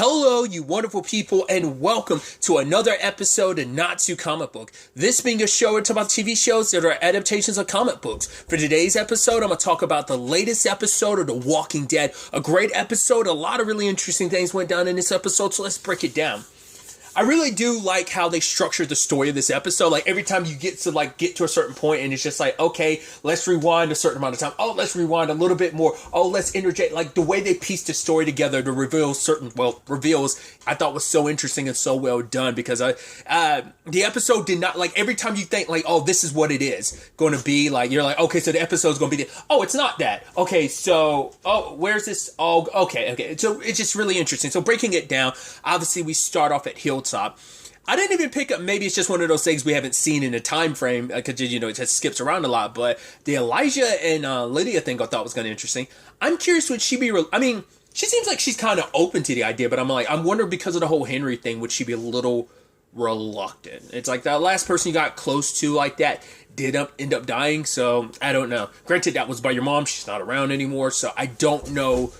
Hello, you wonderful people, and welcome to another episode of Not Too Comic Book. This being a show where we talk about TV shows that are adaptations of comic books. For today's episode, I'm going to talk about the latest episode of The Walking Dead. A great episode, a lot of really interesting things went down in this episode, so let's break it down. I really do like how they structured the story of this episode. Like, every time you get to a certain point and it's just like, okay, let's rewind a certain amount of time. Oh, let's rewind a little bit more. Oh, let's interject. Like, the way they pieced the story together to reveal reveals, I thought was so interesting and so well done, because the episode did not, like, every time you think, like, oh, this is what it is going to be, like, you're like, okay, so the episode's going to be oh, it's not that. Okay, so, oh, where's this? Oh, okay. So it's just really interesting. So breaking it down, obviously we start off at Hilltop. I didn't even pick up, maybe it's just one of those things we haven't seen in a time frame, because, you know, it just skips around a lot, but the Elijah and Lydia thing I thought was kind of interesting. I'm curious, would she be, she seems like she's kind of open to the idea, but I'm wondering, because of the whole Henry thing, would she be a little reluctant? It's like the last person you got close to like that did end up dying, so I don't know. Granted, that was by your mom, she's not around anymore, so I don't know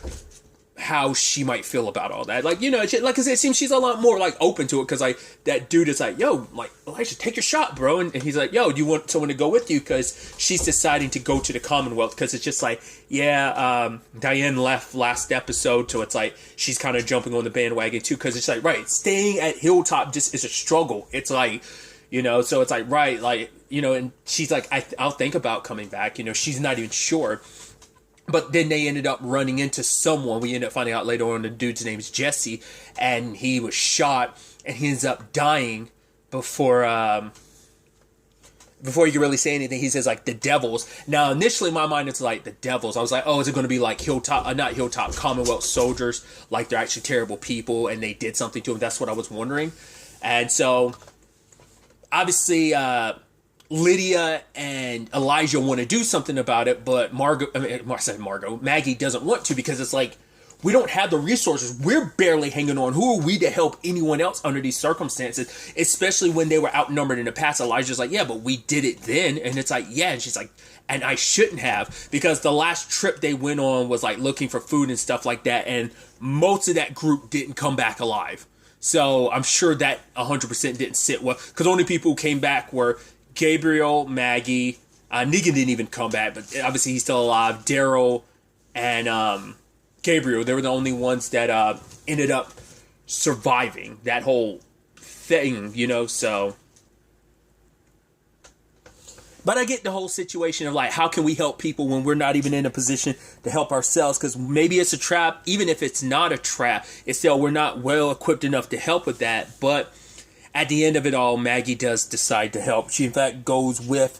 how she might feel about all that. Like, you know, like I said, it seems she's a lot more, like, open to it, because, like, that dude is like, yo, like, Elijah, take your shot, bro, and he's like, yo, do you want someone to go with you, because she's deciding to go to the Commonwealth, because it's just like, yeah, Diane left last episode, so it's like, she's kind of jumping on the bandwagon, too, because it's like, right, staying at Hilltop just is a struggle. It's like, you know, so it's like, right, like, you know, and she's like, I'll think about coming back, you know, she's not even sure. But then they ended up running into someone. We ended up finding out later on the dude's name is Jesse, and he was shot, and he ends up dying before he could really say anything. He says, like, the Devils. Now, initially, in my mind, it's like the Devils. I was like, oh, is it going to be like Commonwealth soldiers? Like, they're actually terrible people, and they did something to them. That's what I was wondering. And so, obviously, Lydia and Elijah want to do something about it, but Maggie doesn't want to, because it's like, we don't have the resources. We're barely hanging on. Who are we to help anyone else under these circumstances? Especially when they were outnumbered in the past. Elijah's like, yeah, but we did it then. And it's like, yeah. And she's like, and I shouldn't have, because the last trip they went on was like looking for food and stuff like that. And most of that group didn't come back alive. So I'm sure that 100% didn't sit well, because only people who came back were Gabriel, Maggie, Negan didn't even come back, but obviously he's still alive. Daryl and Gabriel, they were the only ones that ended up surviving that whole thing, you know, so. But I get the whole situation of, like, how can we help people when we're not even in a position to help ourselves? Because maybe it's a trap. Even if it's not a trap, it's still, we're not well equipped enough to help with that. But at the end of it all, Maggie does decide to help. She, in fact, goes with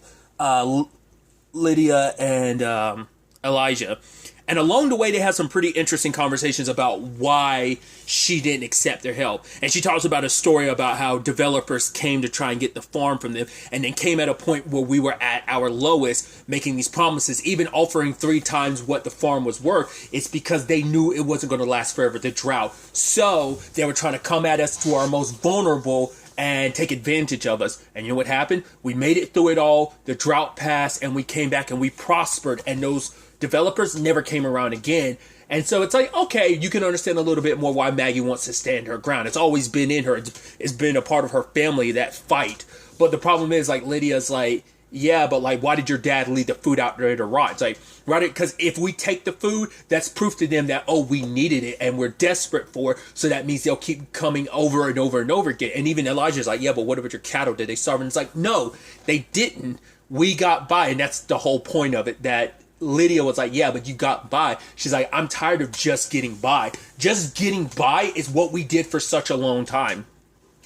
Lydia and Elijah. And along the way, they have some pretty interesting conversations about why she didn't accept their help. And she talks about a story about how developers came to try and get the farm from them, and then came at a point where we were at our lowest, making these promises, even offering 3 times what the farm was worth. It's because they knew it wasn't going to last forever, the drought. So they were trying to come at us to our most vulnerable and take advantage of us. And you know what happened? We made it through it all. The drought passed, and we came back, and we prospered, and those developers never came around again. And so it's like, okay, you can understand a little bit more why Maggie wants to stand her ground. It's always been in her. It's been a part of her family, that fight. But the problem is, like, Lydia's like, yeah, but, like, why did your dad leave the food out there to rot? It's like, right, because if we take the food, that's proof to them that, oh, we needed it and we're desperate for it. So that means they'll keep coming over and over and over again. And even Elijah's like, yeah, but what about your cattle? Did they starve? And it's like, no, they didn't. We got by. And that's the whole point of it, that Lydia was like, yeah, but you got by. She's like, I'm tired of just getting by. Just getting by is what we did for such a long time.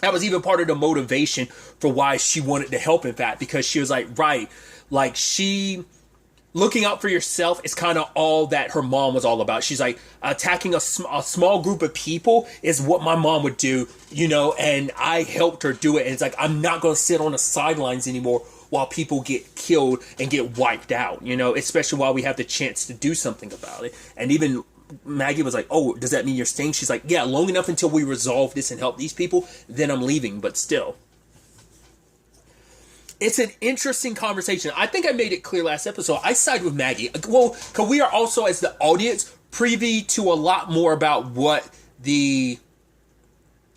That was even part of the motivation for why she wanted to help, in fact, because she was like, right, like, she looking out for yourself is kind of all that her mom was all about. She's like, attacking a small group of people is what my mom would do, you know, and I helped her do it. And it's like, I'm not going to sit on the sidelines anymore while people get killed and get wiped out, you know, especially while we have the chance to do something about it. And even Maggie was like, oh, does that mean you're staying? She's like, yeah, long enough until we resolve this and help these people, then I'm leaving, but still. It's an interesting conversation. I think I made it clear last episode. I side with Maggie. Well, because we are also, as the audience, privy to a lot more about what the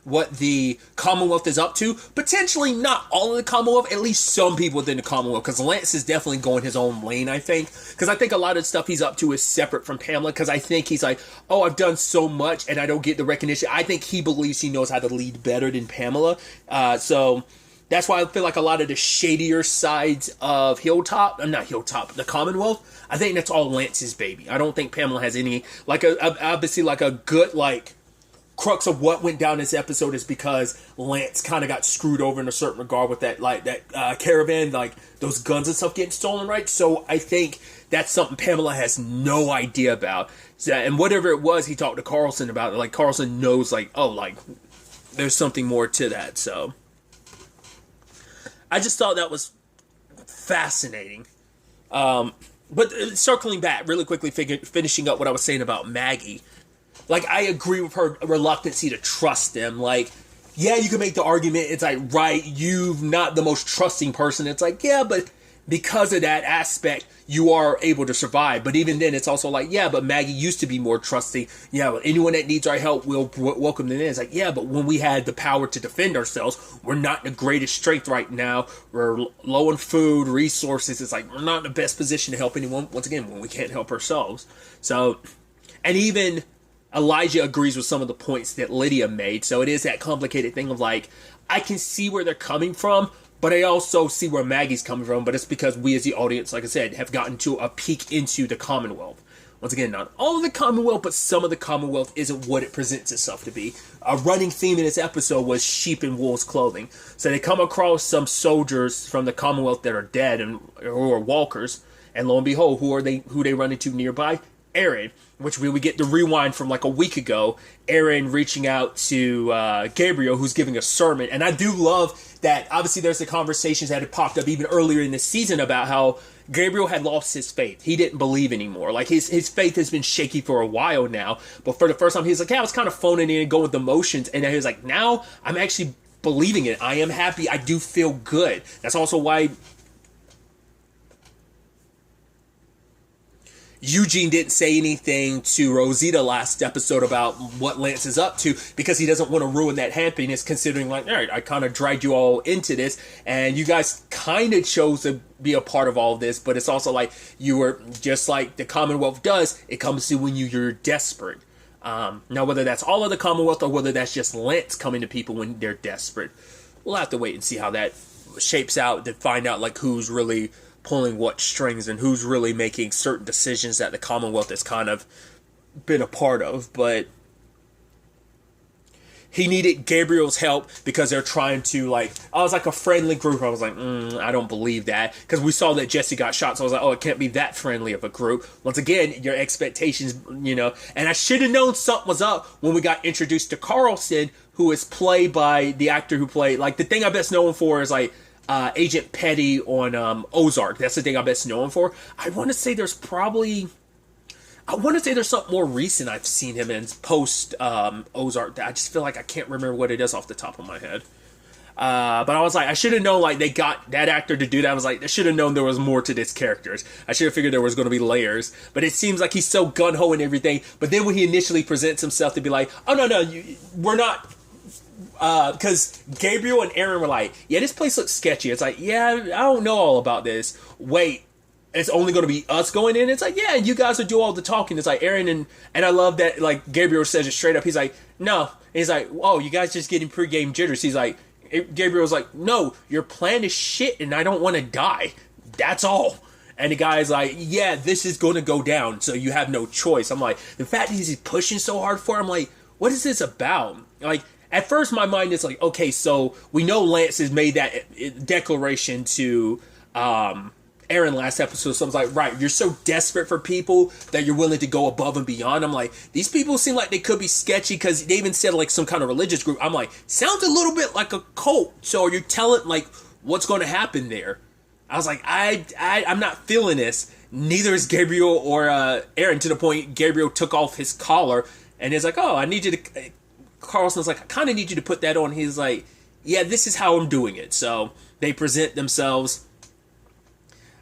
what the Commonwealth is up to. Potentially not all of the Commonwealth, at least some people within the Commonwealth, because Lance is definitely going his own lane, I think. Because I think a lot of the stuff he's up to is separate from Pamela, because I think he's like, oh, I've done so much and I don't get the recognition. I think he believes he knows how to lead better than Pamela. So that's why I feel like a lot of the shadier sides of the Commonwealth, I think that's all Lance's baby. I don't think Pamela has any, obviously like a good, crux of what went down this episode is because Lance kind of got screwed over in a certain regard with that caravan, those guns and stuff getting stolen, right? So I think that's something Pamela has no idea about. So, and whatever it was, he talked to Carlson about it. Carlson knows, there's something more to that. So I just thought that was fascinating. But circling back really quickly, finishing up what I was saying about Maggie. I agree with her reluctancy to trust them. Yeah, you can make the argument. It's right, you're not the most trusting person. It's yeah, but because of that aspect, you are able to survive. But even then, it's also yeah, but Maggie used to be more trusting. Yeah, well, anyone that needs our help, we'll welcome them in. It's yeah, but when we had the power to defend ourselves, we're not in the greatest strength right now. We're low on food, resources. It's we're not in the best position to help anyone, once again, when we can't help ourselves. So, and even Elijah agrees with some of the points that Lydia made. So it is that complicated thing of I can see where they're coming from, but I also see where Maggie's coming from. But it's because we as the audience, like I said, have gotten to a peek into the Commonwealth. Once again, not all of the Commonwealth, but some of the Commonwealth isn't what it presents itself to be. A running theme in this episode was sheep in wolves' clothing. So they come across some soldiers from the Commonwealth that are dead and who are walkers. And lo and behold, who they run into nearby? Aaron, which we would get the rewind from a week ago. Aaron reaching out to Gabriel, who's giving a sermon. And I do love that, obviously, there's the conversations that had popped up even earlier in the season about how Gabriel had lost his faith. He didn't believe anymore. His faith has been shaky for a while now. But for the first time, he's yeah, I was kind of phoning in and going with the motions. And then he was now I'm actually believing it. I am happy. I do feel good. That's also why Eugene didn't say anything to Rosita last episode about what Lance is up to, because he doesn't want to ruin that happiness, considering all right, I kind of dragged you all into this and you guys kind of chose to be a part of all of this, but it's also you were just like the Commonwealth does. It comes to when you're desperate. Now, whether that's all of the Commonwealth or whether that's just Lance coming to people when they're desperate, we'll have to wait and see how that shapes out to find out who's really pulling what strings and who's really making certain decisions that the Commonwealth has kind of been a part of. But he needed Gabriel's help because they're trying to I was a friendly group. I was I don't believe that, because we saw that Jesse got shot. So I was oh, it can't be that friendly of a group. Once again, your expectations, and I should have known something was up when we got introduced to Carlson, who is played by the actor who played, the thing I'm best known for is Agent Petty on Ozark. That's the thing I'm best known for. I want to say there's something more recent I've seen him in post Ozark. I just feel I can't remember what it is off the top of my head. But I was I should have known they got that actor to do that. I was I should have known there was more to this character. I should have figured there was going to be layers. But it seems he's so gun-ho and everything. But then when he initially presents himself to be oh no, we're not. Because Gabriel and Aaron were yeah, this place looks sketchy. It's yeah, I don't know all about this. Wait, it's only going to be us going in? It's yeah, you guys will do all the talking. It's Aaron and I love that, Gabriel says it straight up. He's no. And he's oh, you guys just getting pre-game jitters. He's Gabriel's no, your plan is shit and I don't want to die. That's all. And the guy's yeah, this is going to go down, so you have no choice. I'm the fact that he's pushing so hard for him, what is this about? At first, my mind is okay, so we know Lance has made that declaration to Aaron last episode. So I was right, you're so desperate for people that you're willing to go above and beyond. I'm these people seem like they could be sketchy, because they even said some kind of religious group. I'm sounds a little bit like a cult. So are you telling what's going to happen there? I was I'm not feeling this. Neither is Gabriel or Aaron, to the point Gabriel took off his collar and is oh, I need you to... Carlson's I kind of need you to put that on. He's yeah, this is how I'm doing it. So they present themselves.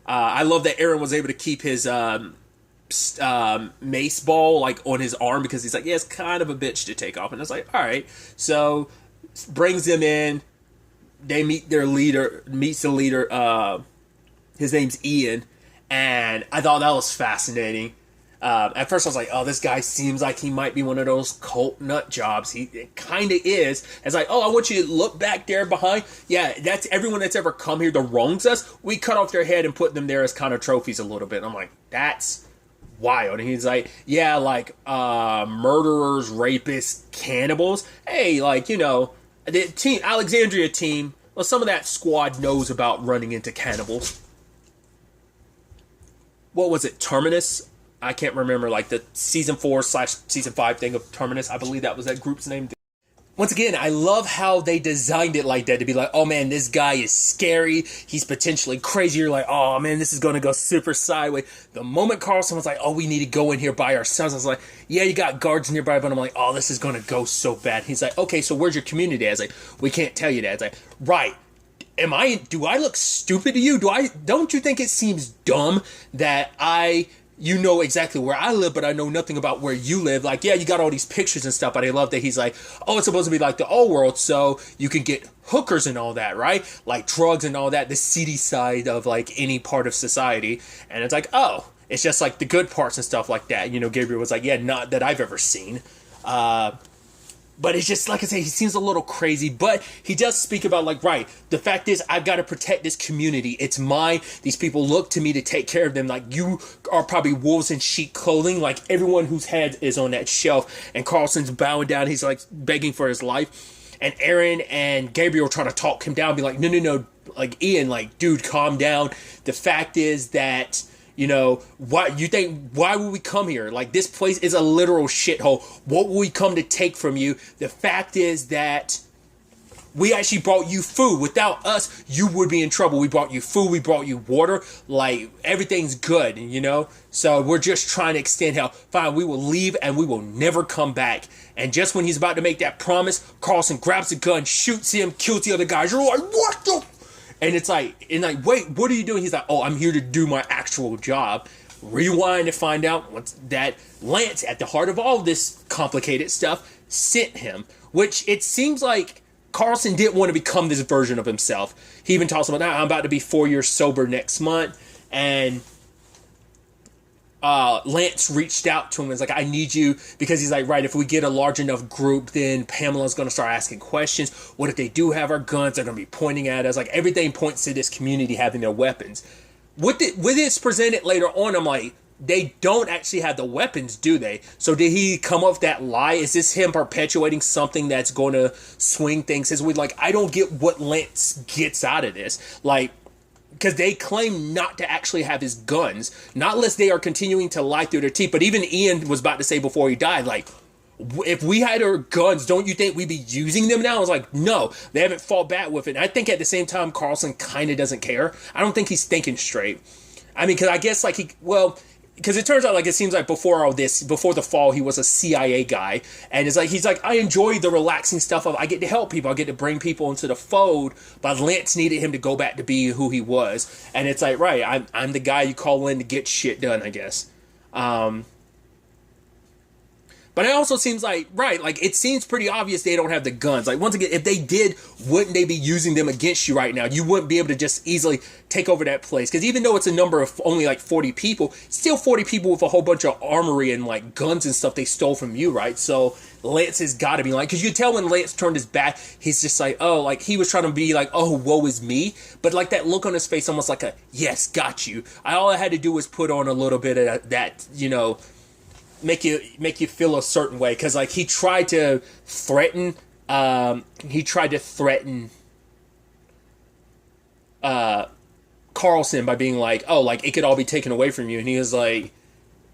I love that Aaron was able to keep his mace ball on his arm, because he's yeah, it's kind of a bitch to take off. And I was all right. So brings them in. They meets the leader. His name's Ian, and I thought that was fascinating. At first I was like, oh, this guy seems like he might be one of those cult nut jobs. It kind of is. It's like, oh, I want you to look back there behind. Yeah, that's everyone that's ever come here that wrongs us. We cut off their head and put them there as kind of trophies a little bit. And I'm like, that's wild. And he's like, yeah, like murderers, rapists, cannibals. Hey, like, you know, the team, Alexandria team, well, some of that squad knows about running into cannibals. What was it, Terminus? I can't remember, like the season 4/season 5 thing of Terminus. I believe that was that group's name. Once again, I love how they designed it like that, to be like, oh man, this guy is scary. He's potentially crazy. You're like, oh man, this is going to go super sideways. The moment Carlson was like, oh, we need to go in here by ourselves, I was like, yeah, you got guards nearby, but I'm like, oh, this is going to go so bad. He's like, okay, so where's your community? I was like, we can't tell you that. It's like, right. Do I look stupid to you? Don't you think it seems dumb that you know exactly where I live, but I know nothing about where you live? Like, yeah, you got all these pictures and stuff, but I love that he's like, oh, it's supposed to be like the old world, so you can get hookers and all that, right? Like drugs and all that, the seedy side of like any part of society. And it's like, oh, it's just like the good parts and stuff like that. You know, Gabriel was like, yeah, not that I've ever seen. But it's just, like I say, he seems a little crazy, but he does speak about, like, right, the fact is, I've got to protect this community. It's mine. These people look to me to take care of them. Like, you are probably wolves in sheep clothing. Like, everyone whose head is on that shelf. And Carlson's bowing down. He's, like, begging for his life. And Aaron and Gabriel trying to talk him down, be like, no. Like, Ian, like, dude, calm down. The fact is that, you know, why would we come here? Like, this place is a literal shithole. What will we come to take from you? The fact is that we actually brought you food. Without us, you would be in trouble. We brought you food. We brought you water. Like, everything's good, you know? So we're just trying to extend help. Fine, we will leave and we will never come back. And just when he's about to make that promise, Carlson grabs a gun, shoots him, kills the other guys. You're like, what the? And it's like, wait, what are you doing? He's like, oh, I'm here to do my actual job. Rewind to find out that Lance, at the heart of all this complicated stuff, sent him. Which it seems like Carlson didn't want to become this version of himself. He even talks about, I'm about to be 4 years sober next month. And Lance reached out to him and was like, I need you, because he's like, right, if we get a large enough group, then Pamela's going to start asking questions. What if they do have our guns? They're going to be pointing at us. Like, everything points to this community having their weapons. With it's presented later on, I'm like, they don't actually have the weapons, do they? So did he come up with that lie? Is this him perpetuating something that's going to swing things his way? Like, I don't get what Lance gets out of this. Like, because they claim not to actually have his guns, not unless they are continuing to lie through their teeth. But even Ian was about to say before he died, like, if we had our guns, don't you think we'd be using them now? I was like, no, they haven't fought back with it. And I think at the same time, Carlson kind of doesn't care. I don't think he's thinking straight. I mean, because I guess, like, because it turns out, like, it seems like before all this, before the fall, he was a CIA guy. And it's like, he's like, I enjoy the relaxing stuff of, I get to help people. I get to bring people into the fold. But Lance needed him to go back to be who he was. And it's like, right, I'm the guy you call in to get shit done, I guess. But it also seems like, right, like, it seems pretty obvious they don't have the guns. Like, once again, if they did, wouldn't they be using them against you right now? You wouldn't be able to just easily take over that place. Because even though it's a number of only, like, 40 people, still 40 people with a whole bunch of armory and, like, guns and stuff they stole from you, right? So Lance has got to be like, because you tell when Lance turned his back, he's just like, oh, like, he was trying to be like, oh, woe is me. But, like, that look on his face, almost like a, yes, got you. All I had to do was put on a little bit of that, you know, make you feel a certain way, because like he tried to threaten Carlson by being like, oh, like, it could all be taken away from you, and he was like,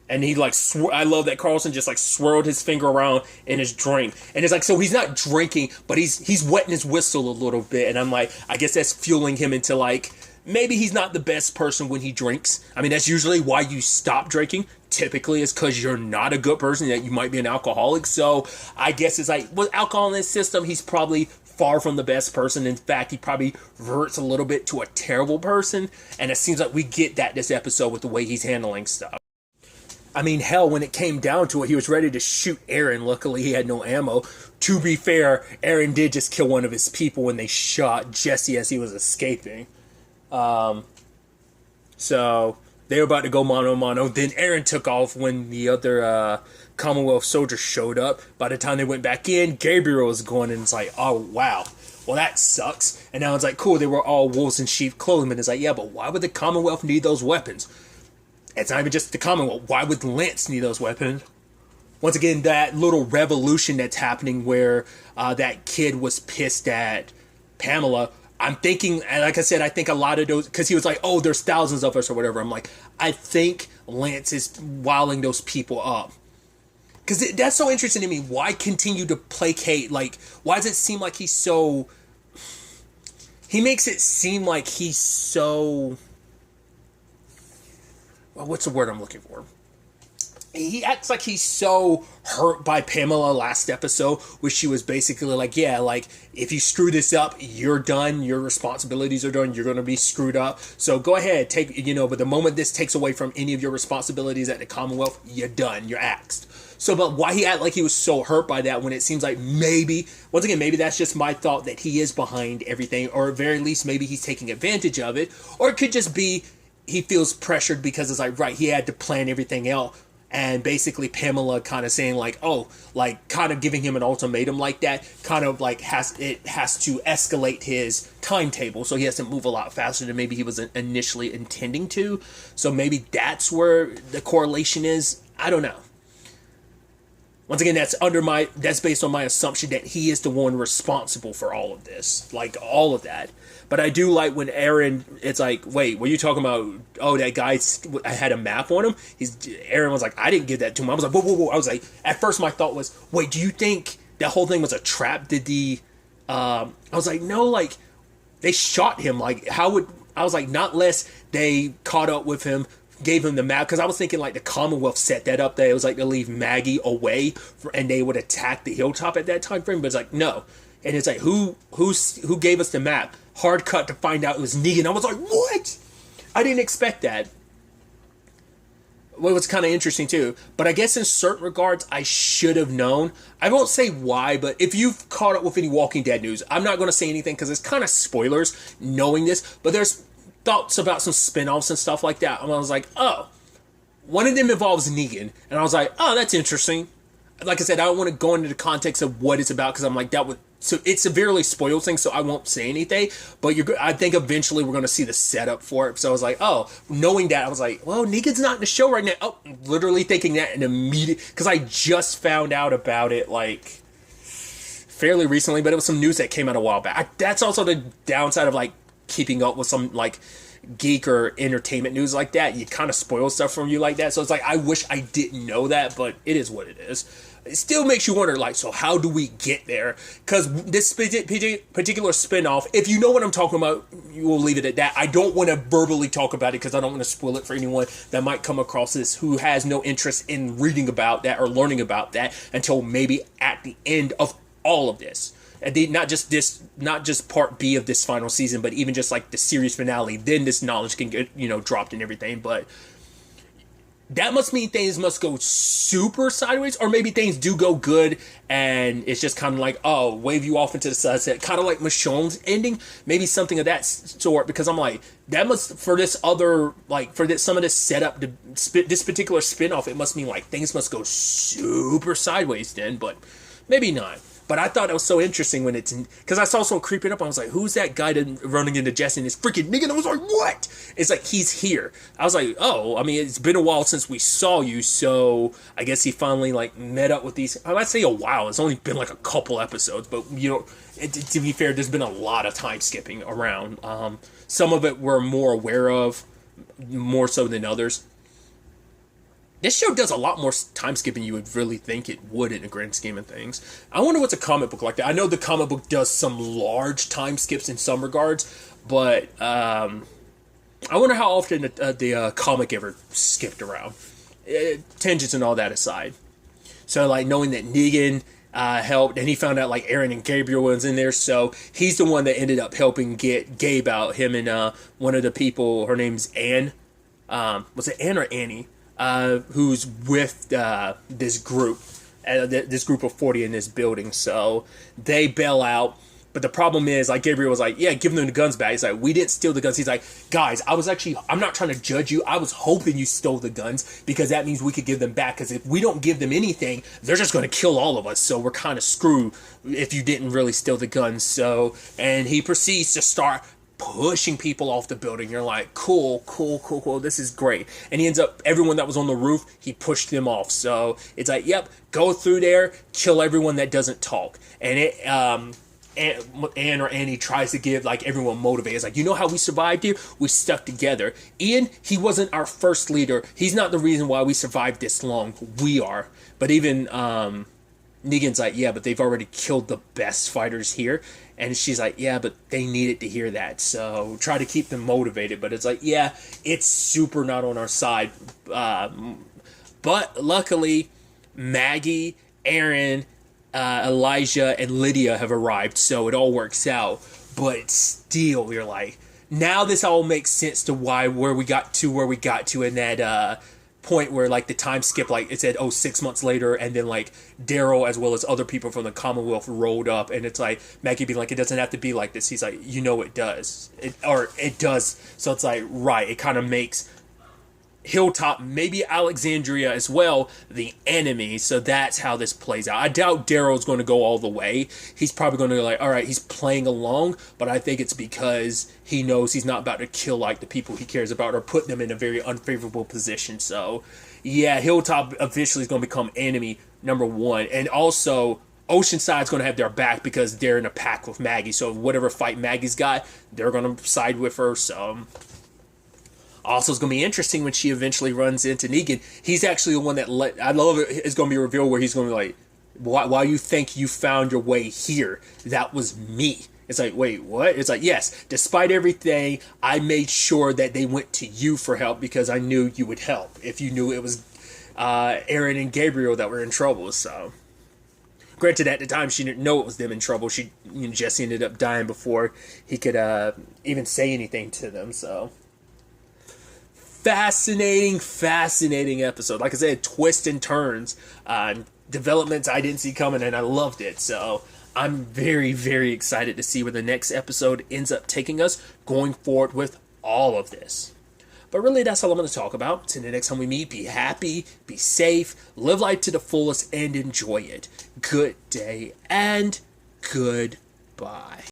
and he like I love that Carlson just like swirled his finger around in his drink, and it's like, so he's not drinking, but he's wetting his whistle a little bit, and I'm like, I guess that's fueling him into like, maybe he's not the best person when he drinks. I mean, that's usually why you stop drinking. Typically, it's because you're not a good person, that you might be an alcoholic. So I guess it's like, with alcohol in his system, he's probably far from the best person. In fact, he probably reverts a little bit to a terrible person. And it seems like we get that this episode with the way he's handling stuff. I mean, hell, when it came down to it, he was ready to shoot Aaron. Luckily, he had no ammo. To be fair, Aaron did just kill one of his people when they shot Jesse as he was escaping. So they were about to go mano a mano. Then Aaron took off when the other Commonwealth soldiers showed up. By the time they went back in, Gabriel was going, and it's like, oh, wow. Well, that sucks. And now it's like, cool, they were all wolves in sheep clothing. And it's like, yeah, but why would the Commonwealth need those weapons? It's not even just the Commonwealth. Why would Lance need those weapons? Once again, that little revolution that's happening where that kid was pissed at Pamela. I'm thinking, and like I said, I think a lot of those, because he was like, oh, there's thousands of us or whatever. I'm like, I think Lance is wiling those people up. Because that's so interesting to me. Why continue to placate? Like, why does it seem like he's so... He makes it seem like he's so... Well, what's the word I'm looking for? He acts like he's so hurt by Pamela last episode, where she was basically like, yeah, like, if you screw this up, you're done. Your responsibilities are done. You're going to be screwed up. So go ahead, take, but the moment this takes away from any of your responsibilities at the Commonwealth, you're done. You're axed. So, but why he act like he was so hurt by that when it seems like maybe, once again, maybe that's just my thought that he is behind everything, or at very least, maybe he's taking advantage of it, or it could just be he feels pressured because it's like, right, he had to plan everything out. And basically Pamela kind of saying like, oh, like kind of giving him an ultimatum like that, kind of like has to escalate his timetable. So he has to move a lot faster than maybe he was initially intending to. So maybe that's where the correlation is. I don't know. Once again, that's based on my assumption that he is the one responsible for all of this, like all of that. But I do like when Aaron, it's like, wait, were you talking about, oh, that guy had a map on him? Aaron was like, I didn't give that to him. I was like, whoa, whoa, whoa. I was like, at first my thought was, wait, do you think that whole thing was a trap? I was like, no, like, they shot him. Like, I was like, not less they caught up with him, gave him the map, because I was thinking like the Commonwealth set that up, that it was like to leave Maggie away and they would attack the hilltop at that time frame, but it's like, no. And it's like, who gave us the map? Hard cut to find out it was Negan. I was like, what? I didn't expect that. Well, it was kind of interesting too. But I guess in certain regards, I should have known. I won't say why, but if you've caught up with any Walking Dead news, I'm not going to say anything because it's kind of spoilers knowing this. But there's thoughts about some spin-offs and stuff like that. And I was like, oh, one of them involves Negan. And I was like, oh, that's interesting. Like I said, I don't want to go into the context of what it's about because I'm like, so it severely spoils things, so I won't say anything. But I think eventually we're going to see the setup for it. So I was like, oh, knowing that, I was like, well, Negan's not in the show right now. Oh, literally thinking that in immediate, because I just found out about it like fairly recently, but it was some news that came out a while back. That's also the downside of like keeping up with some like geek or entertainment news like that. You kind of spoil stuff from you like that. So it's like, I wish I didn't know that, but it is what it is. It still makes you wonder, like, so how do we get there? Because this particular spinoff, if you know what I'm talking about, you will leave it at that. I don't want to verbally talk about it because I don't want to spoil it for anyone that might come across this who has no interest in reading about that or learning about that until maybe at the end of all of this. And not just part B of this final season, but even just like the series finale. Then this knowledge can get, dropped and everything. But that must mean things must go super sideways, or maybe things do go good and it's just kind of like, oh, wave you off into the sunset, kind of like Michonne's ending, maybe something of that sort. Because I'm like, that must, for this other, like, for this, some of this setup, this particular spinoff, it must mean like things must go super sideways then, but maybe not. But I thought it was so interesting when it's, because I saw someone creeping up. I was like, who's that guy running into Jesse and his freaking nigga? And I was like, what? It's like, he's here. I was like, oh, I mean, it's been a while since we saw you. So I guess he finally like met up with these. I might say a while. It's only been like a couple episodes. But, to be fair, there's been a lot of time skipping around. Some of it we're more aware of, more so than others. This show does a lot more time skipping you would really think it would in the grand scheme of things. I wonder what's a comic book like that. I know the comic book does some large time skips in some regards, but I wonder how often the comic ever skipped around. Tangents and all that aside. So, like, knowing that Negan helped, and he found out, like, Aaron and Gabriel was in there, so he's the one that ended up helping get Gabe out. Him and one of the people, her name's Anne. Was it Anne or Annie? who's with this group of 40 in this building. So they bail out. But the problem is, like, Gabriel was like, yeah, give them the guns back. He's like, we didn't steal the guns. He's like, guys, I'm not trying to judge you. I was hoping you stole the guns because that means we could give them back. Because if we don't give them anything, they're just going to kill all of us. So we're kind of screwed if you didn't really steal the guns. So, and he proceeds to start pushing people off the building. You're like, cool. This is great. And he ends up, everyone that was on the roof, he pushed them off. So it's like, yep, go through there, kill everyone that doesn't talk. And Anne or Annie tries to give like everyone motivated. It's like, you know how we survived here? We stuck together. Ian, he wasn't our first leader. He's not the reason why we survived this long. We are. But even Negan's like, yeah, but they've already killed the best fighters here. And she's like, yeah, but they needed to hear that. So try to keep them motivated. But it's like, yeah, it's super not on our side. But luckily, Maggie, Aaron, Elijah, and Lydia have arrived, so it all works out. But still, you're like, now this all makes sense to where we got to in that point where like the time skip, like it said, 6 months later, and then like Daryl as well as other people from the Commonwealth rolled up, and it's like Maggie being like, it doesn't have to be like this. He's like, you know, it does. It does. So it's like, right, it kind of makes Hilltop, maybe Alexandria as well, the enemy. So that's how this plays out. I doubt Daryl's going to go all the way. He's probably going to go like, all right, he's playing along, but I think it's because he knows he's not about to kill like the people he cares about or put them in a very unfavorable position. So yeah, Hilltop officially is going to become enemy number one. And also Oceanside's going to have their back because they're in a pack with Maggie. So whatever fight Maggie's got, they're going to side with her. So also, it's going to be interesting when she eventually runs into Negan. He's actually the one that I love it. It's going to be revealed where he's going to be like, why you think you found your way here? That was me. It's like, wait, what? It's like, yes, despite everything, I made sure that they went to you for help because I knew you would help if you knew it was Aaron and Gabriel that were in trouble. So, granted, at the time, she didn't know it was them in trouble. Jesse ended up dying before he could even say anything to them. So, fascinating episode. Like I said, twists and turns, developments I didn't see coming, and I loved it. So I'm very, very excited to see where the next episode ends up taking us going forward with all of this. But really, that's all I'm going to talk about. Until the next time we meet, be happy, be safe, live life to the fullest, and enjoy it. Good day and goodbye.